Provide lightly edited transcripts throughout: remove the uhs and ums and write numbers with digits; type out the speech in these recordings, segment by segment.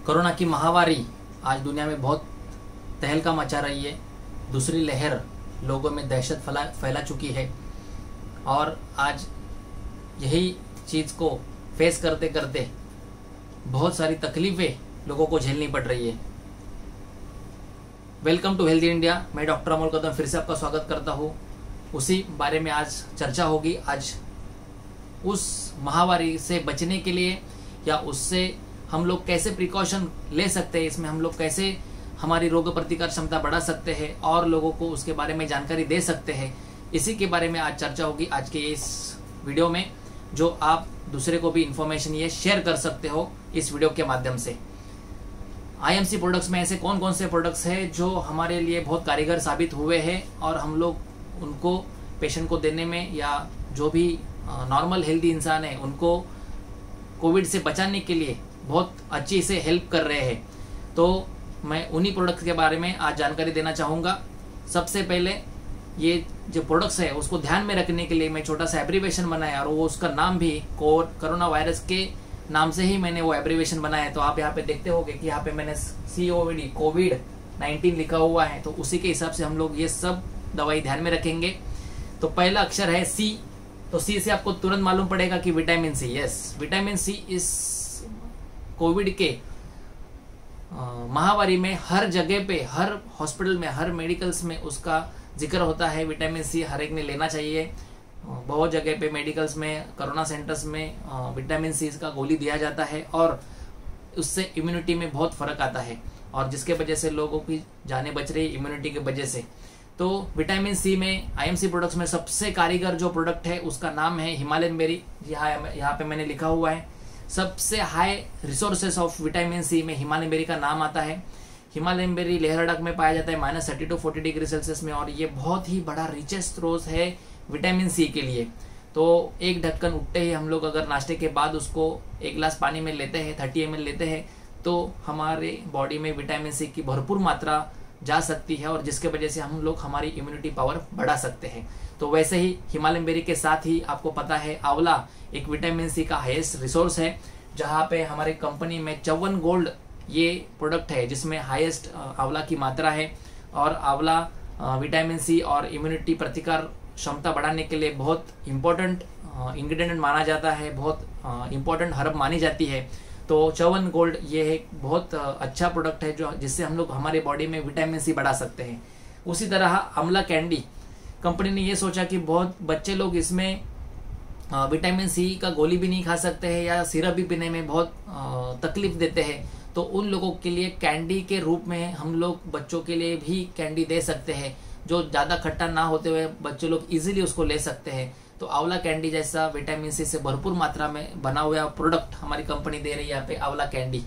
Corona की महामारी आज दुनिया में बहुत तहलका मचा रही है। दूसरी लहर लोगों में दहशत फैला चुकी है और आज यही चीज़ को फेस करते करते बहुत सारी तकलीफ़ें लोगों को झेलनी पड़ रही है। Welcome to healthy India. मैं डॉक्टर अमोल कदम फिर से आपका स्वागत करता हूँ। उसी बारे में आज चर्चा होगी। आज उस महामारी से बचने के लिए या उससे हम लोग कैसे प्रिकॉशन ले सकते हैं, इसमें हम लोग कैसे हमारी रोग प्रतिकार क्षमता बढ़ा सकते हैं और लोगों को उसके बारे में जानकारी दे सकते हैं, इसी के बारे में आज चर्चा होगी आज के इस वीडियो में, जो आप दूसरे को भी इंफॉर्मेशन ये शेयर कर सकते हो इस वीडियो के माध्यम से। आईएमसी प्रोडक्ट्स में ऐसे कौन कौन से प्रोडक्ट्स हैं जो हमारे लिए बहुत कारीगर साबित हुए हैं और हम लोग उनको पेशेंट को देने में या जो भी नॉर्मल हेल्दी इंसान है उनको कोविड से बचाने के लिए बहुत अच्छी से हेल्प कर रहे हैं। तो मैं उन्हीं प्रोडक्ट्स के बारे में आज जानकारी देना चाहूँगा। सबसे पहले ये जो प्रोडक्ट्स है उसको ध्यान में रखने के लिए मैं छोटा सा एब्रीवेशन बनाया और वो उसका नाम भी कोरोना वायरस के नाम से ही मैंने वो एब्रीवेशन बनाया है। तो आप यहाँ पे देखते होंगे कि यहाँ पे मैंने कोविड-19 लिखा हुआ है, तो उसी के हिसाब से हम लोग ये सब दवाई ध्यान में रखेंगे। तो पहला अक्षर है सी। तो सी से आपको तुरंत मालूम पड़ेगा कि vitamin C. Yes, vitamin C इस कोविड के महामारी में हर जगह पे, हर हॉस्पिटल में, हर मेडिकल्स में उसका जिक्र होता है। विटामिन सी हर एक ने लेना चाहिए। बहुत जगह पे मेडिकल्स में, कोरोना सेंटर्स में विटामिन सी का गोली दिया जाता है और उससे इम्यूनिटी में बहुत फर्क आता है और जिसके वजह से लोगों की जानें बच रही है इम्यूनिटी की वजह से। तो विटामिन सी में आईएमसी प्रोडक्ट्स में सबसे कारीगर जो प्रोडक्ट है उसका नाम है हिमालयन बेरी। यहाँ पे मैंने लिखा हुआ है सबसे high resources of vitamin C में हिमालयन बेरी का नाम आता है। हिमालयन बेरी लेह लद्दाख में पाया जाता है -30 to 40 डिग्री सेल्सियस में और ये बहुत ही बड़ा रिचेस्ट स्रोत है विटामिन सी के लिए। तो एक ढक्कन उठते ही हम लोग अगर नाश्ते के बाद उसको एक गिलास पानी में लेते हैं, 30 ml लेते हैं, तो हमारे बॉडी में विटामिन सी की भरपूर मात्रा जा सकती है और जिसके वजह से हम लोग हमारी इम्यूनिटी पावर बढ़ा सकते हैं। तो वैसे ही हिमालयन बेरी के साथ ही आपको पता है आंवला एक विटामिन सी का हाईएस्ट रिसोर्स है, जहाँ पे हमारी कंपनी में च्यवन गोल्ड ये प्रोडक्ट है जिसमें हाईएस्ट आंवला की मात्रा है। और आंवला विटामिन सी और इम्यूनिटी प्रतिकार क्षमता बढ़ाने के लिए बहुत इंपॉर्टेंट इंग्रेडिएंट माना जाता है, बहुत इंपॉर्टेंट हर्ब मानी जाती है। तो च्यवन गोल्ड ये एक बहुत अच्छा प्रोडक्ट है जो जिससे हम लोग हमारे बॉडी में विटामिन सी बढ़ा सकते हैं। उसी तरह आंवला कैंडी, कंपनी ने ये सोचा कि बहुत बच्चे लोग इसमें विटामिन सी का गोली भी नहीं खा सकते हैं या सिरप भी पीने में बहुत तकलीफ देते हैं, तो उन लोगों के लिए कैंडी के रूप में हम लोग बच्चों के लिए भी कैंडी दे सकते हैं, जो ज़्यादा खट्टा ना होते हुए बच्चे लोग इजीली उसको ले सकते हैं। तो आंवला कैंडी जैसा विटामिन सी से भरपूर मात्रा में बना हुआ प्रोडक्ट हमारी कंपनी दे रही है यहाँ पे आंवला कैंडी।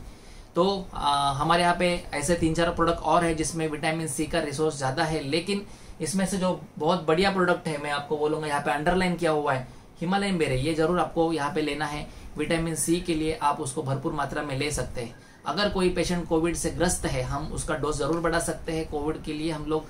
तो हमारे यहाँ पे ऐसे 3-4 प्रोडक्ट और है जिसमें विटामिन सी का रिसोर्स ज़्यादा है, लेकिन इसमें से जो बहुत बढ़िया प्रोडक्ट है मैं आपको बोलूँगा, यहाँ पे अंडरलाइन किया हुआ है हिमालयन बेरी, ये जरूर आपको यहाँ पे लेना है। विटामिन सी के लिए आप उसको भरपूर मात्रा में ले सकते हैं। अगर कोई पेशेंट कोविड से ग्रस्त है, हम उसका डोज जरूर बढ़ा सकते हैं। कोविड के लिए हम लोग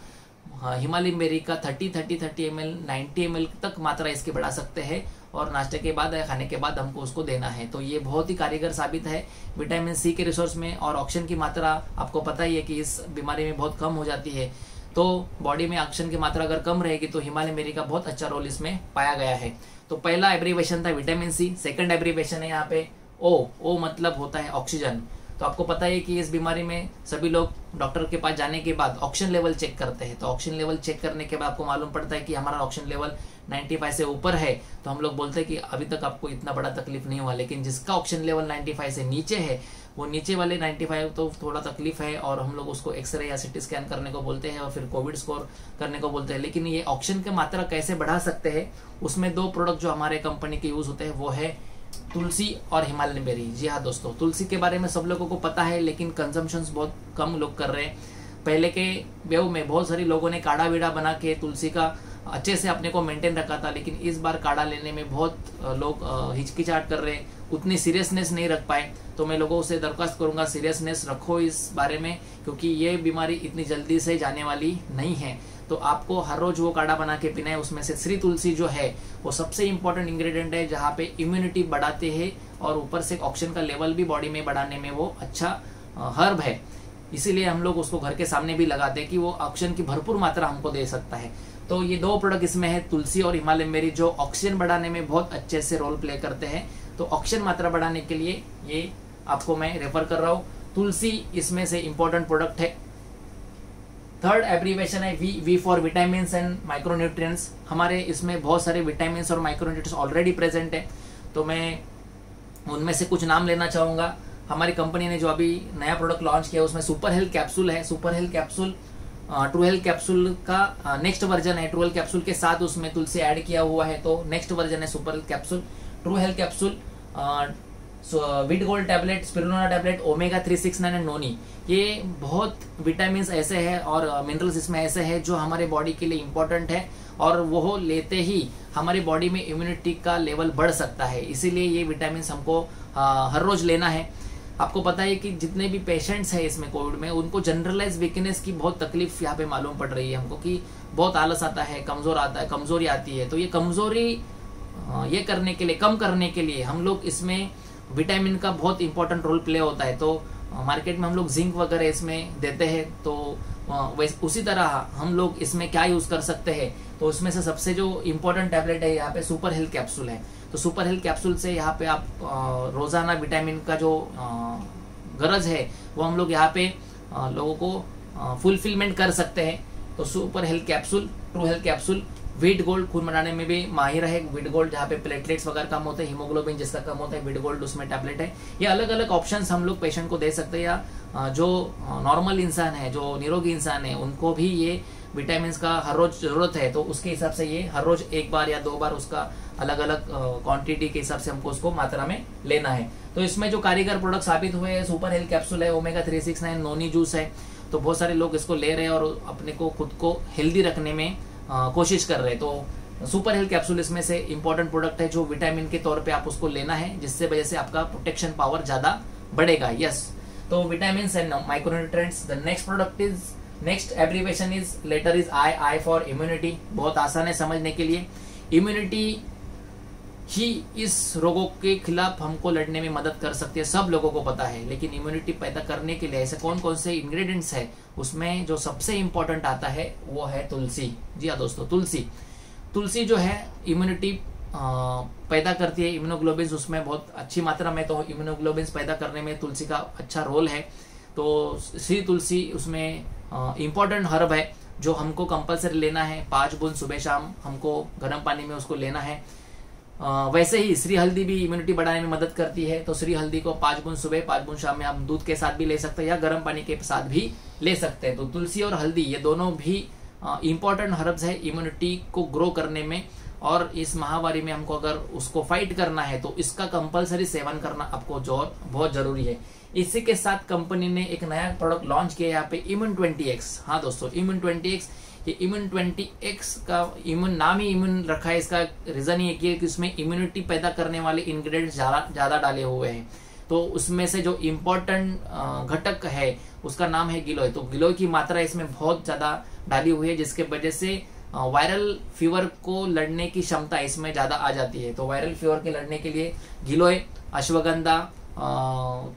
हिमालयन बेरी का 30 ml 90 ml तक मात्रा इसकी बढ़ा सकते हैं और नाश्ते के बाद या खाने के बाद हमको उसको देना है। तो ये बहुत ही कारीगर साबित है विटामिन सी के रिसोर्स में। और ऑक्सीजन की मात्रा आपको पता ही है कि इस बीमारी में बहुत कम हो जाती है, तो बॉडी में ऑक्सीजन की मात्रा अगर कम रहेगी तो हिमालयन बेरी का बहुत अच्छा रोल इसमें पाया गया है। तो पहला एब्रीवेशन था विटामिन सी। सेकंड एब्रीवेशन है यहाँ पे ओ मतलब होता है ऑक्सीजन। तो आपको पता है कि इस बीमारी में सभी लोग डॉक्टर के पास जाने के बाद ऑक्सीजन लेवल चेक करते हैं। तो ऑक्सीजन लेवल चेक करने के बाद आपको मालूम पड़ता है कि हमारा ऑक्सीजन लेवल 95 से ऊपर है, तो हम लोग बोलते हैं कि अभी तक आपको इतना बड़ा तकलीफ नहीं हुआ। लेकिन जिसका ऑक्सीजन लेवल 95 से नीचे है, वो नीचे वाले 95 तो थोड़ा तकलीफ है और हम लोग उसको एक्सरे या सिटी स्कैन करने को बोलते हैं और फिर कोविड स्कोर करने को बोलते हैं। लेकिन ये ऑक्सीजन की मात्रा कैसे बढ़ा सकते हैं, उसमें 2 प्रोडक्ट जो हमारे कंपनी के यूज होते हैं वो है तुलसी और हिमालयन बेरी। जी हाँ दोस्तों, तुलसी के बारे में सब लोगों को पता है लेकिन कंजम्पशंस बहुत कम लोग कर रहे हैं। पहले के वेव में बहुत सारे लोगों ने काढ़ा बीड़ा बना के तुलसी का अच्छे से अपने को मेंटेन रखा था, लेकिन इस बार काढ़ा लेने में बहुत लोग हिचकिचाहट कर रहे हैं, उतनी सीरियसनेस नहीं रख पाए। तो मैं लोगों से दरख्वास्त करूंगा सीरियसनेस रखो इस बारे में, क्योंकि ये बीमारी इतनी जल्दी से जाने वाली नहीं है। तो आपको हर रोज वो काढ़ा बना के पीना है। उसमें से श्री तुलसी जो है वो सबसे इंपॉर्टेंट इंग्रेडिएंट है, जहाँ पे इम्यूनिटी बढ़ाते हैं और ऊपर से ऑक्सीजन का लेवल भी बॉडी में बढ़ाने में वो अच्छा हर्ब है, इसीलिए हम लोग उसको घर के सामने भी लगाते हैं कि वो ऑक्सीजन की भरपूर मात्रा हमको दे सकता है। तो ये 2 प्रोडक्ट इसमें है, तुलसी और हिमालय मेरी, जो ऑक्सीजन बढ़ाने में बहुत अच्छे से रोल प्ले करते हैं। तो ऑक्सीजन मात्रा बढ़ाने के लिए ये आपको मैं रेफर कर रहा हूँ। तुलसी इसमें से इंपॉर्टेंट प्रोडक्ट है। थर्ड एब्रीवेशन है V for vitamins and micronutrients. हमारे इसमें बहुत सारे विटामिन्स और माइक्रोन्यूट्रिएंट्स ऑलरेडी प्रेजेंट है, तो मैं उनमें से कुछ नाम लेना चाहूँगा। हमारी कंपनी ने जो अभी नया प्रोडक्ट लॉन्च किया उसमें सुपर हेल्थ कैप्सूल है। Super health capsule true health capsule का नेक्स्ट वर्जन है। ट्रू हेल्थ कैप्सूल के साथ उसमें तुलसी ऐड किया हुआ है, तो नेक्स्ट वर्जन है super health capsule. True health capsule, wheat gold tablet, spirulina tablet, omega 369 and noni, ये बहुत विटामिन ऐसे हैं और मिनरल्स इसमें ऐसे हैं जो हमारे बॉडी के लिए इम्पोर्टेंट है, और वो लेते ही हमारी बॉडी में इम्यूनिटी का लेवल बढ़ सकता है। इसीलिए ये विटामिन हमको हर रोज लेना है। आपको पता है कि जितने भी पेशेंट्स हैं इसमें कोविड में, उनको जनरलाइज वीकनेस की बहुत तकलीफ यहाँ पे मालूम पड़ रही है हमको, कि बहुत आलस आता है, कमजोरी आती है। तो ये कमजोरी ये करने के लिए, कम करने के लिए हम लोग इसमें विटामिन का बहुत इंपॉर्टेंट रोल प्ले होता है। तो मार्केट में हम लोग जिंक वगैरह इसमें देते हैं, तो उसी तरह हम लोग इसमें क्या यूज कर सकते हैं। तो उसमें से सबसे जो इम्पोर्टेंट टैबलेट है यहाँ पे सुपर हेल्थ कैप्सूल है। तो सुपर हेल्थ कैप्सूल से यहाँ पे आप रोजाना विटामिन का जो गरज है वो हम लोग यहाँ पे लोगों को फुलफिलमेंट कर सकते हैं। तो super health capsule, true health capsule, wheat gold खून बनाने में भी माहिर है। वीट गोल्ड जहाँ पे प्लेटलेट्स वगैरह कम होते हैं, हीमोग्लोबिन जिसका कम होता है, वीट गोल्ड उसमें टैबलेट है। ये अलग अलग ऑप्शंस हम लोग पेशेंट को दे सकते हैं, या जो नॉर्मल इंसान है, जो निरोगी इंसान है, उनको भी ये विटामिन का हर रोज जरूरत है। तो उसके हिसाब से ये हर रोज 1 बार या 2 बार उसका अलग अलग क्वांटिटी के हिसाब से हमको उसको मात्रा में लेना है। तो इसमें जो कारीगर प्रोडक्ट साबित हुए हैं, सुपर हेल्थ कैप्सूल है, ओमेगा 369 नोनी जूस है। तो बहुत सारे लोग इसको ले रहे हैं और अपने को खुद को हेल्दी रखने में कोशिश कर रहे हैं। तो सुपर हेल्थ कैप्सूल इसमें से इंपॉर्टेंट प्रोडक्ट है, जो विटामिन के तौर पे आप उसको लेना है, जिससे वजह से आपका प्रोटेक्शन पावर ज्यादा बढ़ेगा। यस, तो vitamin and micronutrients. The next product is, next abbreviation is, letter is I for immunity. बहुत आसान है समझने के लिए। इम्यूनिटी ही इस रोगों के खिलाफ हमको लड़ने में मदद कर सकती है, सब लोगों को पता है। लेकिन इम्यूनिटी पैदा करने के लिए ऐसे कौन कौन से इंग्रेडिएंट्स है, उसमें जो सबसे इंपॉर्टेंट आता है वो है तुलसी। जी हाँ दोस्तों, तुलसी जो है इम्यूनिटी पैदा करती है, इम्यूनोग्लोबिन्स उसमें बहुत अच्छी मात्रा में। तो इम्यूनोग्लोबिन्स पैदा करने में तुलसी का अच्छा रोल है। तो श्री तुलसी उसमें इंपॉर्टेंट हर्ब है, जो हमको कंपल्सरी लेना है। 5 बूंद सुबह शाम हमको गर्म पानी में उसको लेना है। वैसे ही श्री हल्दी भी इम्यूनिटी बढ़ाने में मदद करती है। तो श्री हल्दी को 5 बूंद सुबह, 5 बूंद शाम में आप दूध के साथ भी ले सकते हैं या गर्म पानी के साथ भी ले सकते हैं। तो तुलसी और हल्दी ये दोनों भी इंपॉर्टेंट हर्ब्स है इम्यूनिटी को ग्रो करने में। और इस महामारी में हमको अगर उसको फाइट करना है तो इसका कंपल्सरी सेवन करना आपको बहुत जरूरी है। इसी के साथ कंपनी ने एक नया प्रोडक्ट लॉन्च किया यहाँ पे, इम्यून 20x। हाँ दोस्तों, इम्यून 20x। ये इम्यून 20x का नाम ही इम्यून रखा है, इसका रीजन ये कि इसमें इम्यूनिटी पैदा करने वाले इंग्रेडिएंट्स ज्यादा डाले हुए हैं। तो उसमें से जो इम्पोर्टेंट घटक है उसका नाम है गिलोय। तो गिलोय की मात्रा इसमें बहुत ज्यादा डाली हुई है, जिसके वजह से वायरल फीवर को लड़ने की क्षमता इसमें ज्यादा आ जाती है। तो वायरल फीवर के लड़ने के लिए गिलोय, अश्वगंधा,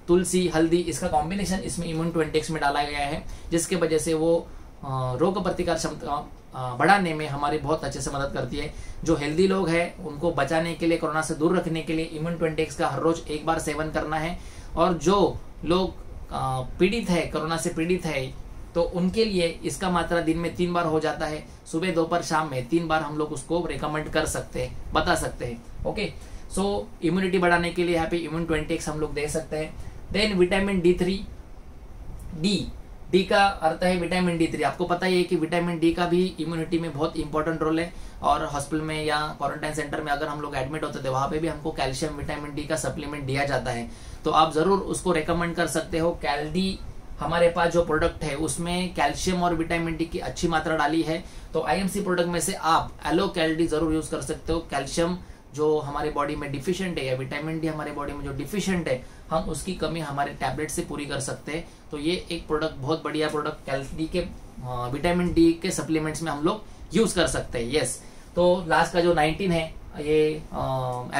तुलसी, हल्दी, इसका कॉम्बिनेशन इसमें इम्यून 20x में डाला गया है, जिसके वजह से वो रोग प्रतिकार क्षमता बढ़ाने में हमारी बहुत अच्छे से मदद करती है। जो हेल्दी लोग हैं उनको बचाने के लिए, कोरोना से दूर रखने के लिए इम्यून 20x का हर रोज 1 बार सेवन करना है। और जो लोग पीड़ित है, कोरोना से पीड़ित है, तो उनके लिए इसका मात्रा दिन में 3 बार हो जाता है, सुबह, दोपहर, शाम में 3 बार हम लोग उसको रिकमेंड कर सकते हैं, बता सकते हैं। ओके, सो इम्यूनिटी बढ़ाने के लिए यहाँ पे इम्यून 20x हम लोग दे सकते हैं। देन विटामिन D3, डी का अर्थ है विटामिन D3। आपको पता ही है कि विटामिन डी का भी इम्यूनिटी में बहुत इंपॉर्टेंट रोल है। और हॉस्पिटल में या क्वारंटाइन सेंटर में अगर हम लोग एडमिट होते थे, वहां पे भी हमको कैल्शियम, विटामिन डी का सप्लीमेंट दिया जाता है। तो आप जरूर उसको रेकमेंड कर सकते हो। कैल्डी हमारे पास जो प्रोडक्ट है उसमें कैल्शियम और विटामिन डी की अच्छी मात्रा डाली है। तो IMC प्रोडक्ट में से आप एलो कैल्डी जरूर यूज कर सकते हो। कैल्शियम जो हमारे बॉडी में डिफिशिएंट है या विटामिन डी हमारे बॉडी में जो डिफिशिएंट है, हम उसकी कमी हमारे टैबलेट से पूरी कर सकते हैं। तो ये एक प्रोडक्ट, बहुत बढ़िया प्रोडक्ट, कैल्डी के विटामिन डी के सप्लीमेंट्स में हम लोग यूज कर सकते हैं। यस, तो लास्ट का जो 19 है, ये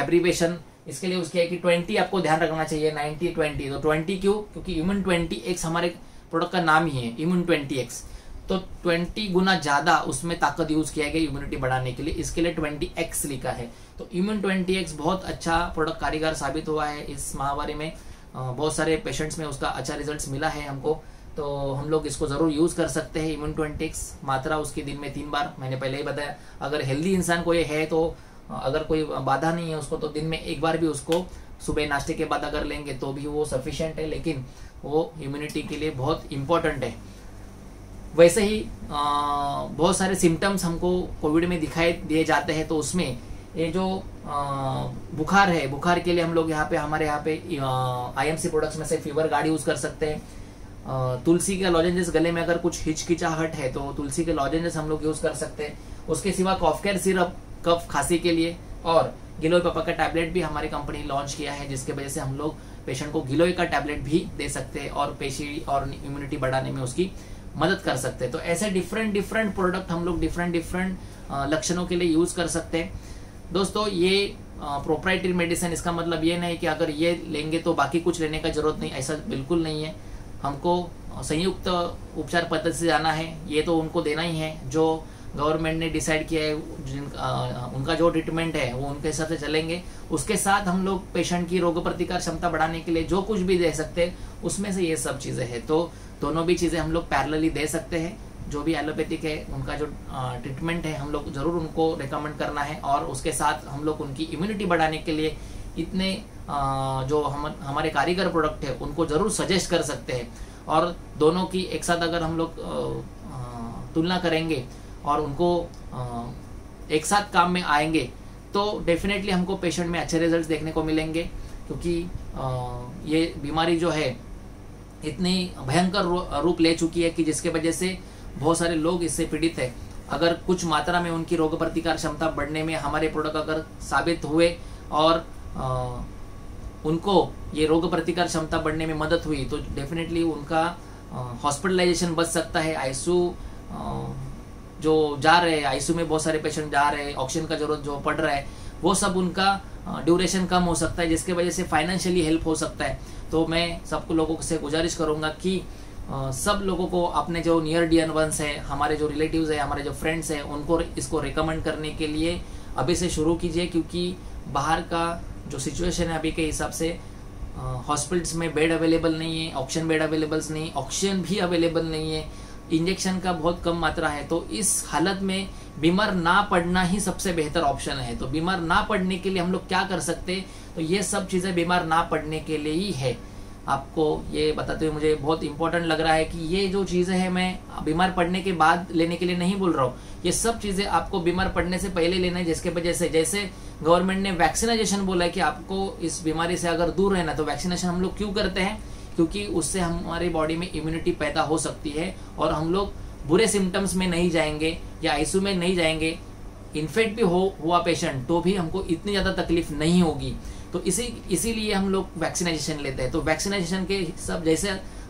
एब्रीवेशन इसके लिए उसकी है कि 20 आपको ध्यान रखना चाहिए, 90 20। तो 20 क्यों? क्योंकि इम्यून 20x हमारे प्रोडक्ट का नाम ही है, इम्यून 20x। तो 20 गुना ज्यादा उसमें ताकत यूज किया गया इम्यूनिटी बढ़ाने के लिए, इसके लिए 20x लिखा है। तो इम्यून 20x बहुत अच्छा प्रोडक्ट कारीगर साबित हुआ है इस महामारी में। बहुत सारे पेशेंट्स में उसका अच्छा रिजल्ट मिला है हमको, तो हम लोग इसको जरूर यूज कर सकते हैं। इम्यून 20x मात्रा उसकी दिन में 3 बार, मैंने पहले ही बताया। अगर हेल्दी इंसान कोई है तो अगर कोई बाधा नहीं है उसको, तो दिन में 1 बार भी उसको सुबह नाश्ते के बाद अगर लेंगे तो भी वो सफिशिएंट है, लेकिन वो इम्यूनिटी के लिए बहुत इंपॉर्टेंट है। वैसे ही बहुत सारे सिम्टम्स हमको कोविड में दिखाई दिए जाते हैं, तो उसमें ये जो बुखार है, बुखार के लिए हम लोग हमारे यहाँ पे IMC प्रोडक्ट्स में से फीवर गार्ड यूज कर सकते हैं। तुलसी के लॉजेंजेस, गले में अगर कुछ हिचकिचाहट है तो तुलसी के लॉजेंजेस हम लोग यूज कर सकते हैं। उसके सिवा कॉफ केयर सिरप कफ खांसी के लिए, और गिलोय पापा का टैबलेट भी हमारी कंपनी लॉन्च किया है, जिसके वजह से हम लोग पेशेंट को गिलोय का टैबलेट भी दे सकते हैं और पेशी और इम्यूनिटी बढ़ाने में उसकी मदद कर सकते हैं। तो ऐसे डिफरेंट प्रोडक्ट हम लोग डिफरेंट लक्षणों के लिए यूज कर सकते हैं। दोस्तों, ये प्रोप्राइटरी मेडिसिन, इसका मतलब ये नहीं कि अगर ये लेंगे तो बाकी कुछ लेने का जरूरत नहीं, ऐसा बिल्कुल नहीं है। हमको संयुक्त उपचार पद्धति से जाना है, ये तो उनको देना ही है। जो गवर्नमेंट ने डिसाइड किया है, उनका जो ट्रीटमेंट है वो उनके हिसाब से चलेंगे। उसके साथ हम लोग पेशेंट की रोग प्रतिकार क्षमता बढ़ाने के लिए जो कुछ भी दे सकते हैं, उसमें से ये सब चीजें हैं। तो दोनों भी चीजें हम लोग पैरेलली दे सकते हैं। जो भी एलोपैथिक है उनका जो ट्रीटमेंट है, हम लोग जरूर उनको रिकमेंड करना है, और उसके साथ हम लोग उनकी इम्यूनिटी बढ़ाने के लिए इतने जो हमारे कारीगर प्रोडक्ट है उनको जरूर सजेस्ट कर सकते हैं। और दोनों की एक साथ अगर हम लोग तुलना करेंगे और उनको एक साथ काम में आएंगे, तो डेफिनेटली हमको पेशेंट में अच्छे रिजल्ट्स देखने को मिलेंगे। क्योंकि ये बीमारी जो है इतनी भयंकर रूप ले चुकी है कि जिसके वजह से बहुत सारे लोग इससे पीड़ित है। अगर कुछ मात्रा में उनकी रोग प्रतिकार क्षमता बढ़ने में हमारे प्रोडक्ट अगर साबित हुए और उनको ये रोग प्रतिकार क्षमता बढ़ने में मदद हुई, तो डेफिनेटली उनका हॉस्पिटलाइजेशन बच सकता है। आईसीयू जो जा रहे हैं, आईसीयू में बहुत सारे पेशेंट जा रहे हैं, ऑक्सीजन का जरूरत जो पड़ रहा है, वो सब उनका ड्यूरेशन कम हो सकता है, जिसके वजह से फाइनेंशियली हेल्प हो सकता है। तो मैं सबको लोगों से गुजारिश करूंगा कि सब लोगों को अपने जो नियर डियर वंस है, हमारे जो रिलेटिव्स है, हमारे जो फ्रेंड्स हैं, उनको इसको रिकमेंड करने के लिए अभी से शुरू कीजिए। क्योंकि बाहर का जो सिचुएशन है अभी के हिसाब से, हॉस्पिटल्स में बेड अवेलेबल नहीं है, ऑक्सीजन बेड अवेलेबल नहीं, ऑक्सीजन भी अवेलेबल नहीं है, इंजेक्शन का बहुत कम मात्रा है। तो इस हालत में बीमार ना पड़ना ही सबसे बेहतर ऑप्शन है। तो बीमार ना पड़ने के लिए हम लोग क्या कर सकते हैं? तो ये सब चीजें बीमार ना पड़ने के लिए ही है। आपको ये बताते हुए मुझे बहुत इंपॉर्टेंट लग रहा है कि ये जो चीजें हैं मैं बीमार पड़ने के बाद लेने के लिए नहीं बोल रहा हूँ। ये सब चीजें आपको बीमार पड़ने से पहले लेना है, जिसके वजह से जैसे गवर्नमेंट ने वैक्सीनेशन बोला है कि आपको इस बीमारी से अगर दूर रहना, तो वैक्सीनेशन हम लोग क्यों करते हैं? क्योंकि उससे हमारी बॉडी में इम्यूनिटी पैदा हो सकती है और हम लोग बुरे सिम्टम्स में नहीं जाएंगे या आईसीयू में नहीं जाएंगे। इन्फेक्ट भी हुआ पेशेंट तो भी हमको इतनी ज्यादा तकलीफ नहीं होगी। तो इसीलिए हम लोग वैक्सीनेशन लेते हैं। तो वैक्सीनेशन के सब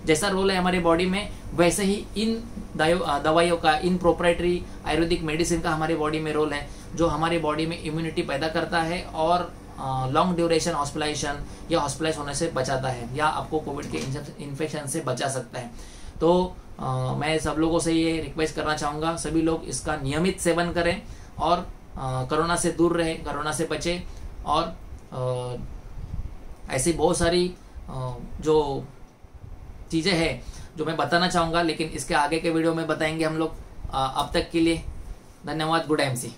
जैसा रोल है हमारे बॉडी में, वैसे ही इन दवाइयों का, इन प्रोप्राइटरी आयुर्वेदिक मेडिसिन का हमारे बॉडी में रोल है, जो हमारे बॉडी में इम्यूनिटी पैदा करता है और लॉन्ग ड्यूरेशन हॉस्पिटलाइजेशन या हॉस्पिटलाइज होने से बचाता है, या आपको कोविड के इन्फेक्शन से बचा सकता है। तो मैं सब लोगों से ये रिक्वेस्ट करना चाहूँगा, सभी लोग इसका नियमित सेवन करें और कोरोना से दूर रहे, कोरोना से बचे। और ऐसी बहुत सारी जो चीज़ें हैं जो मैं बताना चाहूँगा, लेकिन इसके आगे के वीडियो में बताएंगे हम लोग। अब तक के लिए धन्यवाद। Good MC.